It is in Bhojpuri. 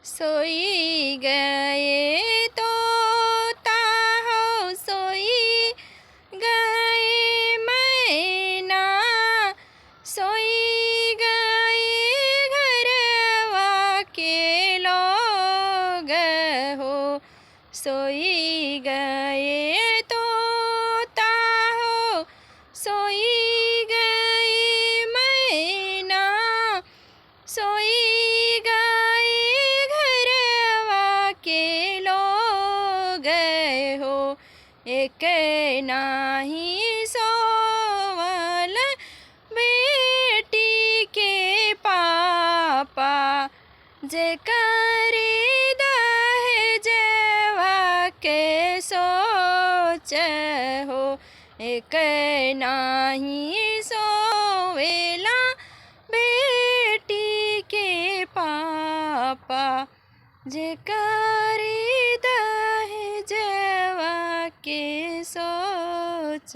सोई गए तोता हो सोई गए मैना, सोई गए घरवा के लोग हो, सोई गए तोता हो सोई गए मैना, सोई गए घरवा के लोग हो। एक नाही सोवल बेटी के पापा, जेकरे दहेजवा के सोच हो। एक नाही सोवेला बेटी के पापा, जेकरे दहेजवा के सोच।